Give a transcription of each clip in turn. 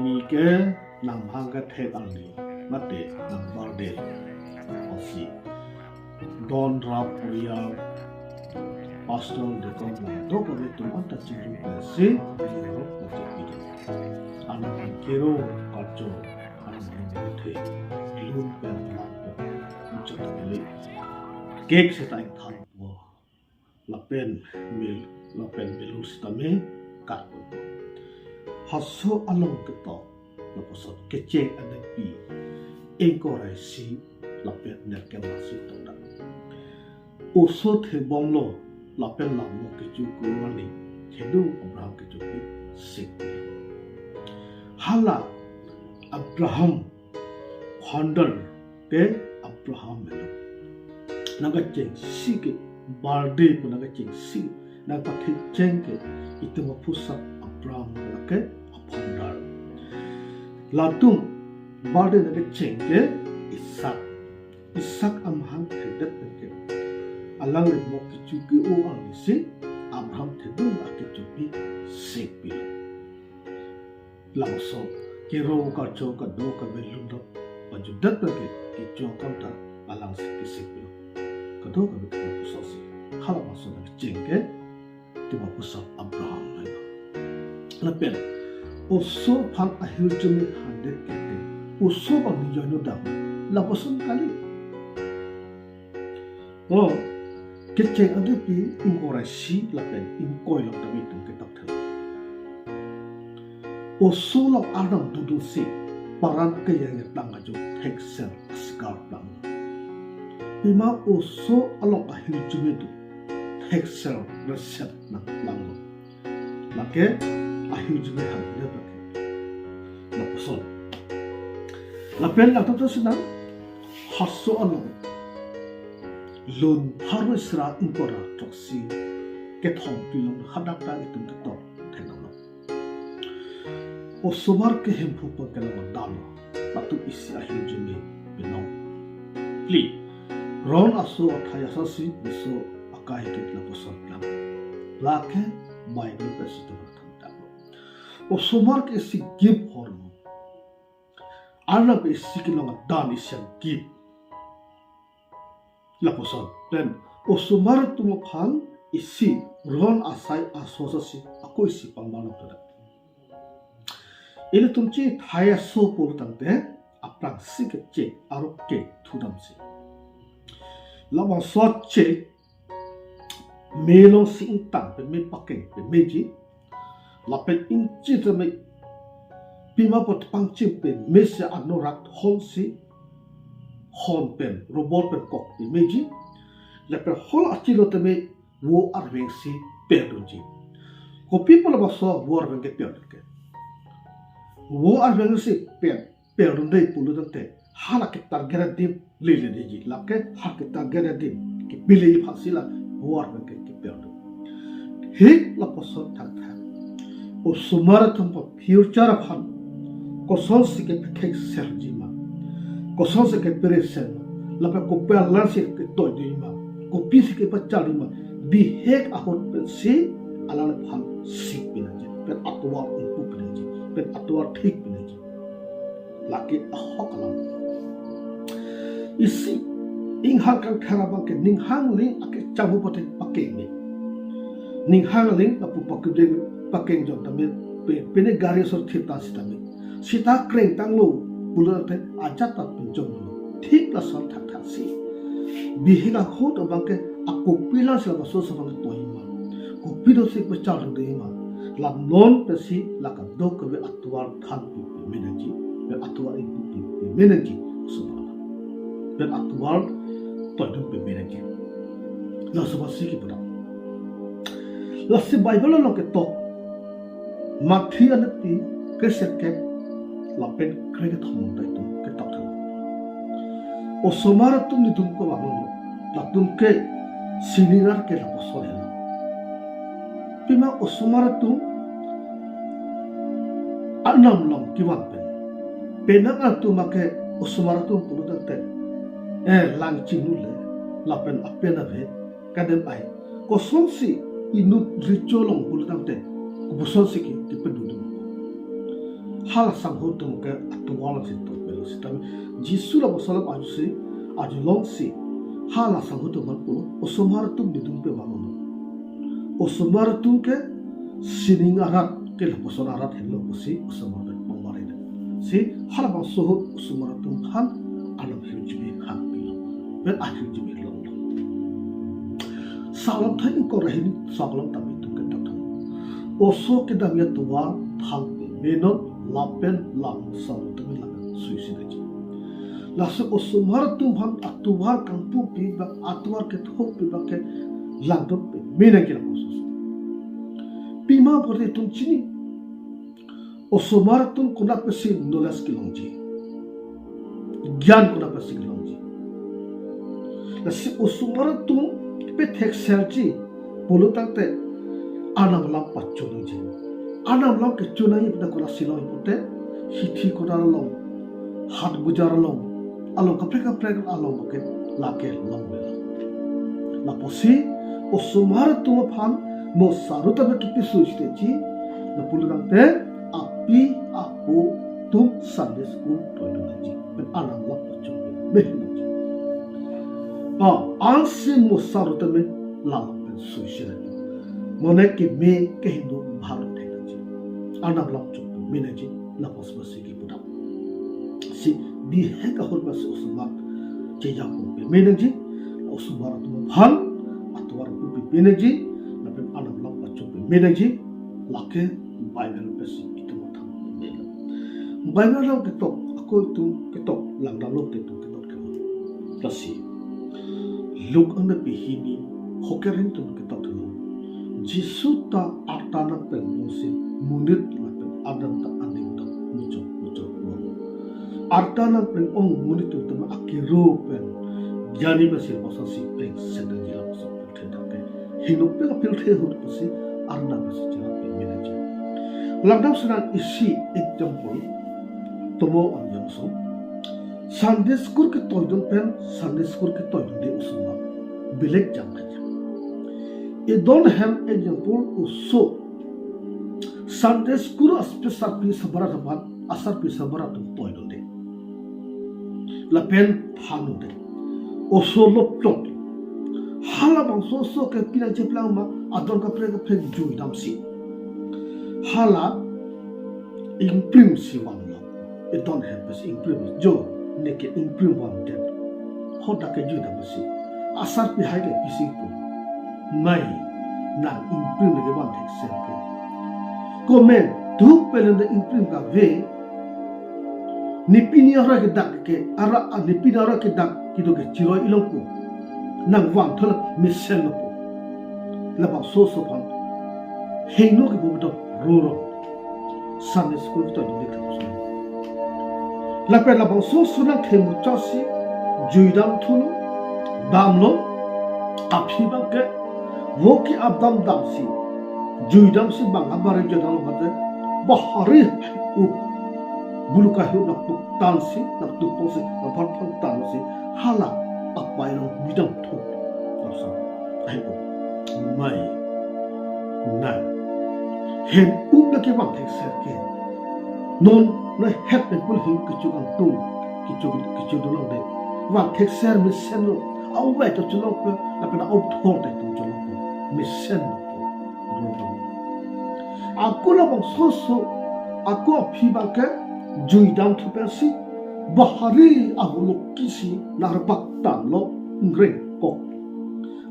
ini ke nang hangga tek angni mate nang barde osi don rap ria pastor de kon do ko betul anta cilu se ro ko cilu ana kiro kacho ana te ilun per ucap tele kek se tai thang wo lapen belu stame kat ko hasso along keto laposot keceng ada pi engkorai si lapen ner ke masih tonda usut he bomlo lapen lammo keju kurani kedu Abraham keju pi sik hala Abraham founder ke Abraham melo naga ceng si ke barde pun naga ceng si naga keceng ke itu mapusat Abraham ke founder latung barde naga ceng ke Ishak amhang tedet ke alang le mo kicu ke o ang si Abraham tedu ake cupi sepi langso kiro ka cho ka do ka belundo pajudat ke kicu kanta alang sepi kado ka betul pusosi hala maso na cengke tiba pusat Abraham lain lepen oso phan ahil jumi hande kete oso bang nijono dam laposun kali oh keceng ada pi ingkorai si lepen ingkoi lok dami tung ketak thel oso lok adam dudul si paran ke yang tang aju texel asgar dang Ima oso along ahil jumedu texel reset nang lango lake ahil jume hande bake laposon lapen lato to senang hasso along lun haru isra impora toksi ke thong pilong hadak ta itum ke tor thenalo osomar ke hempu pa kelang dalo patu isi ahil jume binong pli ron aso athaya sasi biso akai ke laposon lang lake bible pesito thanta osomar ke si give hormo arna be sikilong dan isyan give laposon dan osomar tumo phan isi ron asai asosasi ako isi pangmano tada ile tumchi thaya so pol tante aprang sikche arokke thudamsi lama soche melo sing tang pe me paking pe meji lapet inchi te me pima pot pangchim pe mesa anorak honsi hon pen robot pen kok pe meji lapet hol achilo te me wo arveng si pedunji ko people ba so wo arveng ke pedunke wo arveng si pedunde pulu tante hala ke targera dim lele deji lakke hak targera dim ke bile phasila wo arveng ke pedu hik la posot thak o sumara thum future phan ko sol sike ke serjima ko sol sike peresen la pe ko pe la sik ke toy dima ko pi sike pa chalima bi hek ahot pe si ala la phan sik binaji pe atwa ipu binaji pe atwa thik binaji laki ahokalam isi inghang kang tharabang ke ninghang ling ake chamu pote pakeng me ninghang ling apu pakudeng pakeng jong tame pene gari sor thita sitame sita kreng tanglo bulate ajata pinjong thik la sor thak thak si bihinga khot abangke akopila sila so so bang toima kopido sik pachal deima lam non pesi lakam do ke atwar than pi menaji be atwar ipu pi menaji subhana dan atwar toidum pe menaji la subasi ki pada la se bible lo ke to mathi anati keset ke la pen krege thong dai tu ke tok thang o somara tum ni tum ko bangun la tum ke sinirar ke la posol hela pima o somara tum anam long kiwan pen penang tu make o somara tum pulu te lang chinule la pen apena ve kadem ai ko sonsi inut richolong pulu te ko sonsi ki pendudu hal sangho tum ke atuwala si to pelo si tam jisu la masalah aju si aju long si hal sangho tum ko osomar tum didum pe bangun osomar tum ke sining arat ke la poson arat hello si osomar pe pangmare si hal bang soho osomar tum han alam hujbi han pilo ben ahujbi long salam thai ko rahin salam tam tum ke tak oso ke damya tuwa thang menot lapen lam sam tumi la suicide ji la se osumar tum han atuwar kampu pi ba atuwar ke thok pi ba ke landot pe mena ke posos pima pore tum chini osumar tum kuna pe si nolas ki longji gyan kuna pe si longji la se osumar tum pe thek serji polutakte anam lam pachu longji anam lam ke chunai pada kora siloi pote hithi kora long hat bujar long along kapre along ke lake long bela la posi osumar tu phan mo saruta be kipi suiste ji na pulurang te api aku tum Sunday school toilet ji ben anam lam pachu be ji ansi mo saruta me la ben suiste mone ke me ke hindu bharat anam lam chuk minaji la posbasi ki pudak si bi he ka hor bas usmat che ja ko be minaji usmar tu bhal atwar ku be minaji la pe anam lam chuk be minaji lake bible basi itu matham mela bible lo ke to ko tu ke to lang da lo ke tu ke to ke kasi luk ang na bihini hokerin tu ke to thalo jisu ta artana pe musi munit lapen adam ta aning ta mucho artana pen ong munit tu tama akiro pen jani masir pasasi pen sedan jila pasal pen thake hinuk pe kapil the hut pasi arna pasi jila pen minaji lagdam sunan isi example tomo anjang so Sunday school ke toidon pen Sunday school ke toidon de usuma bilek jam kaja e don hem example uso Sunday school special piece sebarat apa asal piece sebarat tu toilet de la pen hanu de oso loptot hala bang so ke pila jeplang ma adon ka pre jui dam si hala imprint si wan lo it don't have this imprint jo ne ke imprint wan de hoda ke jui dam si asal pi hai ke pisi pu mai na imprint ke wan tek se ke komen tu pelende imprint ka ve nipini ora ke dak ke ara nipini ora ke dak kido ke chiro ilong ko nang wang thola misen no po la ba so pan heino ke bodo roro Sunday school to de ka so la pe la ba so na themu chasi juidam thulu damlo aphi ba ke wo ki abdam dam si juidam si bang abare jodal mate bahari u buluka hu nak tu tan si nak tu pose nak phan tan si hala apai lo bidam thu so ai ko mai na hen u na ke bang thek ser ke non na het pe pul hin ki chu kan tu ki chu do lo de wa thek ser mi sen lo au ba to chu lo pe la pe na au thor de tu chu lo mi sen aku la bang so aku phi ba ke juidam thu persi bahari ahuluk kisi narbak tan lo ngren ko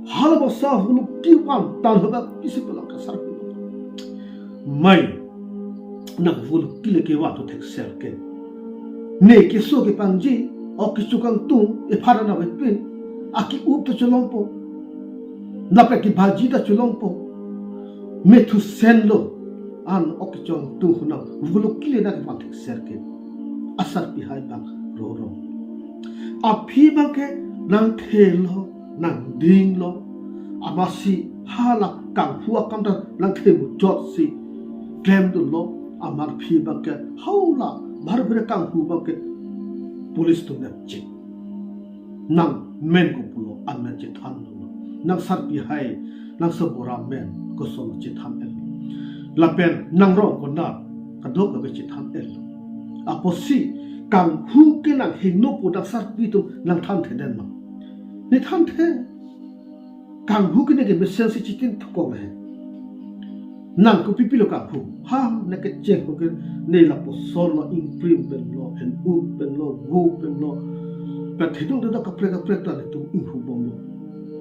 hal ba sa huluk ki wan tan ba kisi pela ka sar mai na huluk ki le ke wa to thek ser ke ne ke so ke panji o ki chukang tu e phara na pin aki up to cholong po na pe ki bhaji da cholong po me thu sen lo an okichong tu huna vuluk kile na ke pantek serke asar pi hai bang ro api bang ke nang thelo nang ding lo amasi hala kang hu akam da nang themu jot si klem du lo amar phi bang ke haula bar bre kang hu bang ke police tu nap chi nang men ko pulo an men chi than lo nang sar pi hai nang sabora men ko so chi than el la pen nang ro ko na ka dok ka be chi than el aposi kang hu ke nang hino po dak sar pi tu nang than the den ma ni than the kang hu ke ne ke mesen si chitin thko me nang ko pipilo kang hu ha ne ke che ko ke ne la po sol lo imprim ben lo en u ben lo go ben lo pe thidong da ka pre ta le tu in hu bom lo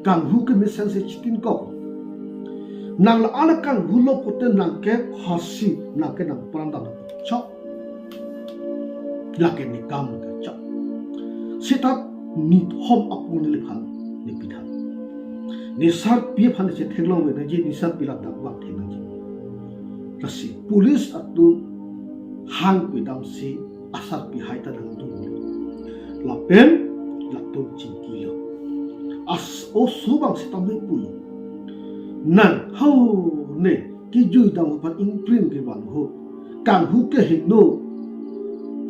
kang hu ke mesen si chitin ko nang la ala kang hu lo po te nang ke hasi nang ke nang pran da chok laki ni kam ke chak sitap ni hom apun le phan ni pitha ni sar pi phan se thenglong we ji ni sar pila dak wa thena ji rasi police atu hang pi dam si asar pi hai ta dang tu la pen la tu chin ki lo as o su bang se tam pu nan how ne ki ju dang pa imprint ke wan ho kang hu ke he no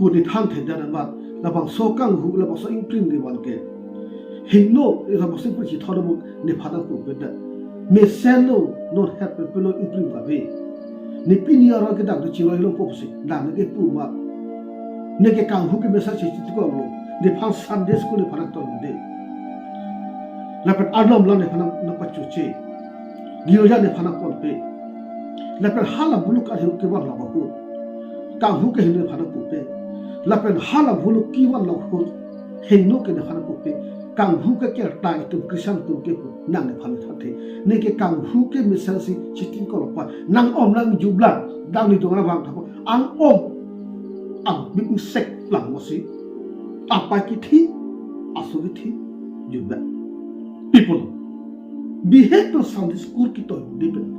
puni thang the jan ma la bang so kang hu la bang so imprint ge wan ke hinno la bang sim pu chi thoda mu ni phada ku be da me selo not happen pe lo imprint ba be ni pini ara ke da chi lo lo po se da ne ke pu ma ne ke kang hu ke message chi ko lo ni phang sunday school ni phana to de la pat arlom la ne phana na pa chu che giyo ja ne phana ko pe la pat hala buluk a hu ke wa la ba ko kang hu ke hin phana ku pe lapen hala bulu kiwan lo ho hengno ke ne phana pe kang hu ke ker ta itu kristian tu ke nang ne phana thathe ne ke kang hu ke misal si chitin ko pa nang om nang jublan dang ni tong na wang thapo ang om ang big sek lang mo si apa ki thi asu ki thi jublan people behave to Sunday school ki to depend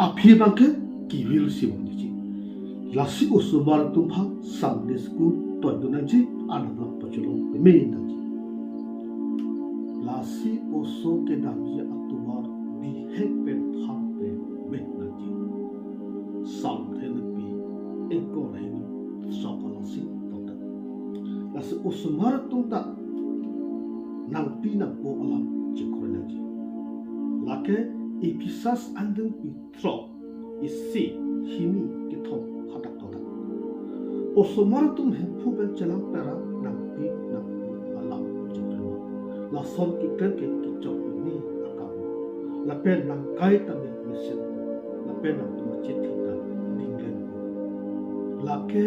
a phi bang ke ki will si lasi usumar tumha Sunday school toy do nanji anabla pachulo me nanji lasi oso ke damya atuwar bi hepen pham pe me nanji sam therapy eko rain sokalasi tota lasi usumar tumta nang pina po alam chikro nanji lake episas andeng pitro isi hini kithom osomar tum hu ben chalam pera nampi nam alam jipro la son ki ken ke ki chok ni akam la pen nang kai ta ni mission la pen nang tu chi thi ta dinglen la ke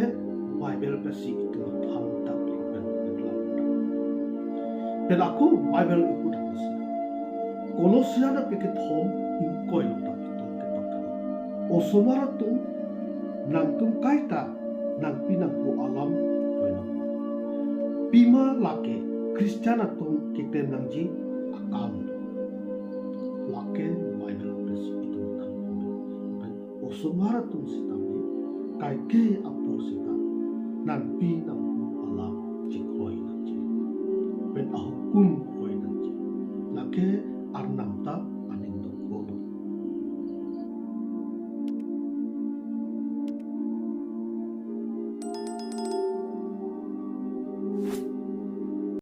bible pe si tu tham ta pen la pen aku bible ku ta si kolosia na pe ke thom in koi lo ta tu ke ta osomar tum nang tum kai ta nang pinang po alam koino pima lake Kristiyana tong kita nang ji akam lake Bible pres itu kan osomara tong sitami kai ke apo sita nang pinang po alam ji koi nang ji ben ahukum